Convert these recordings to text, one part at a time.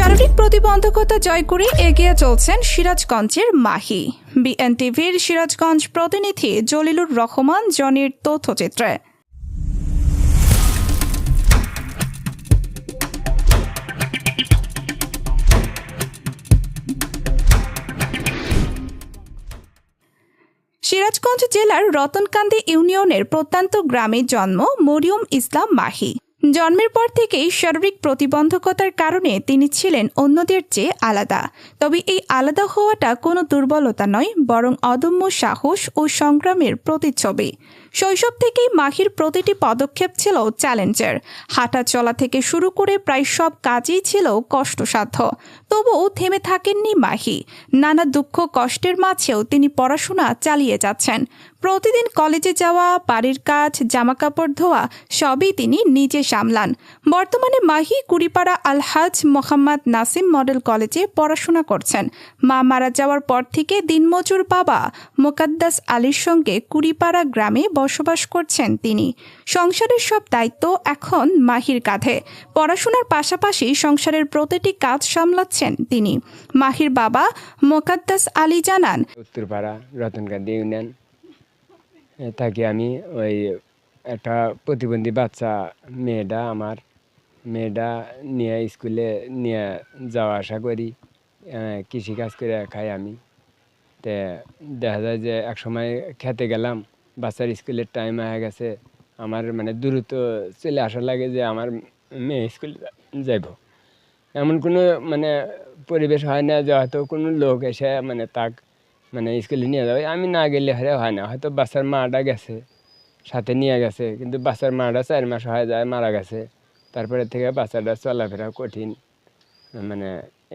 শারীরিক প্রতিবন্ধকতা জয় করে এগিয়ে চলছেন সিরাজগঞ্জের মাহি। বিএনটিভির সিরাজগঞ্জ প্রতিনিধি জলিলুর রহমান জনির তথ্যচিত্রে। সিরাজগঞ্জ জেলার রতনকান্দি ইউনিয়নের প্রত্যন্ত গ্রামে জন্ম মরিয়ম ইসলাম মাহি। জন্মের পর থেকেই শারীরিক প্রতিবন্ধকতার কারণে তিনি ছিলেন অন্যদের চেয়ে আলাদা। তবে এই আলাদা হওয়াটা কোনো দুর্বলতা নয়, বরং অদম্য সাহস ও সংগ্রামের প্রতিচ্ছবি। শৈশব থেকেই মাহির প্রতিটি পদক্ষেপ ছিল চ্যালেঞ্জের। হাঁটা চলা থেকে শুরু করে প্রায় সব কাজই ছিল কষ্টসাধ্য। তবুও থেমে থাকেননি মাহি। নানা দুঃখ কষ্টের মাঝেও তিনি পড়াশোনা চালিয়ে যাচ্ছেন। প্রতিদিন কলেজে যাওয়া, বাড়ির কাজ, জামাকাপড় ধোয়া সবই তিনি নিজে সামলান। বর্তমানে মাহি কুড়িপাড়া আলহাজ মোহাম্মদ নাসিম মডেল কলেজে পড়াশোনা করছেন। মা মারা যাওয়ার পর থেকে দিনমজুর বাবা মোকাদ্দাস আলীর সঙ্গে কুড়িপাড়া গ্রামে বসবাস করছেন তিনি। সংসারের সব দায়িত্ব এখন মাহির কাঁধে। পড়াশোনার পাশাপাশি সংসারের প্রতিটি কাজ সামলাচ্ছেন তিনি। মাহির বাবা মোকাদ্দাস আলী জানান, উত্তরপাড়া রতনকান্দি ইউনিয়ন থাকি আমি। ওই একটা প্রতিবন্ধী বাচ্চা মেয়েটা নিয়ে স্কুলে নিয়ে যাওয়া আসা করি, কৃষিকাজ করে খাই আমি। তে দেখা যায় যে এক সময় খেতে গেলাম, বাচ্চার স্কুলের টাইম হয়ে গেছে, আমার দ্রুত চলে আসা লাগে যে আমার মেয়ে স্কুলে যাইব। এমন কোনো পরিবেশ হয় না যে হয়তো কোনো লোক এসে তাক স্কুলে নিয়ে যাবে। আমি না গেলে হয় না, হয়তো বাচ্চার মাটা গেছে, সাথে নিয়ে গেছে, কিন্তু বাচ্চার মাটা 4 মাস হয়ে যায় মারা গেছে। তারপরে থেকে বাচ্চাটা চলাফেরা কঠিন,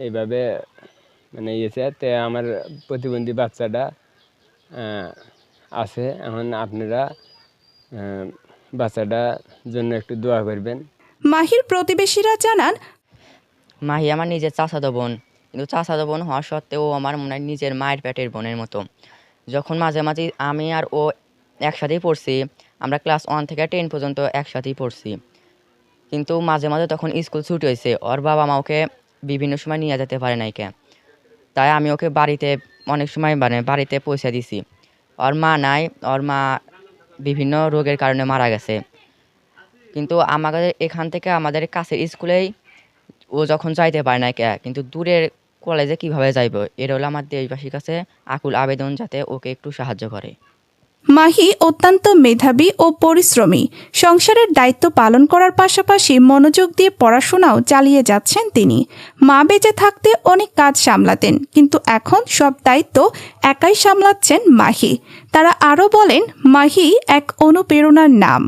এইভাবে ইয়েছে। তে আমার প্রতিবন্ধী বাচ্চাটা আছে। এখন আপনারা বাচ্চাটার জন্য একটু দোয়া করবেন। মাহির প্রতিবেশীরা জানান, মাহি আমার নিজের চাচাতো বোন, কিন্তু চাচাতো বোন হওয়া সত্ত্বেও আমার মনে হয় নিজের মায়ের পেটের বোনের মতো। যখন মাঝে মাঝে আমি আর ও একসাথেই পড়ছি, আমরা ক্লাস 1 থেকে 10 পর্যন্ত একসাথেই পড়ছি, কিন্তু মাঝে মাঝে তখন স্কুল ছুটি হয়েছে, ওর বাবা মা ওকে বিভিন্ন সময় নিয়ে যেতে পারে নাই কে, তাই আমি ওকে বাড়িতে অনেক সময় বাড়িতে পৌঁছে দিছি। ওর মা নাই, ওর মা বিভিন্ন রোগের কারণে মারা গেছে। কিন্তু আমাদের এখান থেকে আমাদের কাছের স্কুলেই ও যখন যাইতে পারে না কে, কিন্তু দূরের কলেজে কিভাবে যাইব, এটা হলো আমার দেশবাসীর কাছে আকুল আবেদন, যাতে ওকে একটু সাহায্য করে। মাহি অত্যন্ত মেধাবী ও পরিশ্রমী। সংসারের দায়িত্ব পালন করার পাশাপাশি মনোযোগ দিয়ে পড়াশোনাও চালিয়ে যাচ্ছেন তিনি। মা বেঁচে থাকতে অনেক কাজ সামলাতেন, কিন্তু এখন সব দায়িত্ব একাই সামলাচ্ছেন মাহি। তারা আরও বলেন, মাহি এক অনুপ্রেরণার নাম।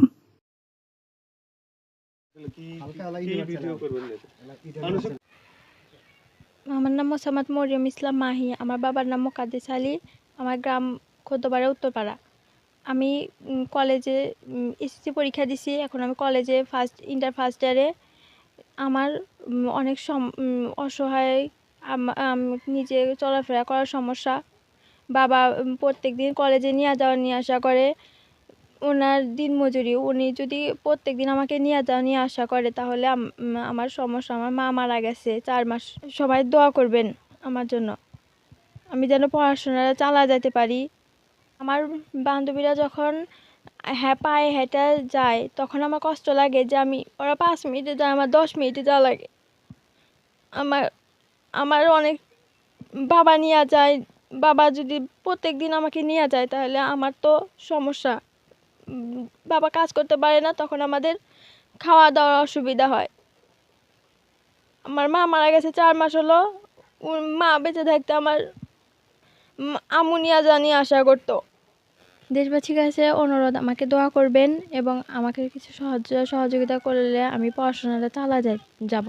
আমার নাম মোসাম্মদ মরিয়ম ইসলাম মাহি। আমার বাবার নাম মোকাদ্দেস আলী। আমার গ্রাম খোদ্দপাড়া উত্তরপাড়া। আমি কলেজে এসএসসি পরীক্ষা দিছি। এখন আমি কলেজে ইন্টার ফার্স্ট ইয়ারে। আমার অনেক অসহায়, নিজে চলাফেরা করার সমস্যা। বাবা প্রত্যেক দিন কলেজে নিয়ে যাওয়া নিয়ে আসা করে। ওনার দিনমজুরি, উনি যদি প্রত্যেক দিন আমাকে নিয়ে যাওয়া নিয়ে আসা করে, তাহলে আমার সমস্যা, আমার মা মারা গেছে 4 মাস। সবাই দোয়া করবেন আমার জন্য, আমি যেন পড়াশোনাটা চালা যেতে পারি। আমার বান্ধবীরা যখন পায়ে হেঁটে যায়, তখন আমার কষ্ট লাগে যে ওরা 5 মিনিটে যায়, আমার 10 মিনিটে যাওয়া লাগে। আমার অনেক বাবা নিয়ে যায়। বাবা যদি প্রত্যেক দিন আমাকে নিয়ে যায়, তাহলে আমার তো সমস্যা। বাবা কাজ করতে পারে না, তখন আমাদের খাওয়া দাওয়ার অসুবিধা হয়। আমার মা মারা গেছে 4 মাস হলো। মা বেঁচে থাকতে আমার আম্মু নিয়ে আশা করতো। দেশবাসীর কাছে অনুরোধ, আমাকে দোয়া করবেন এবং আমাকে কিছু সহযোগিতা করলে আমি পড়াশোনাটা চালা যাব।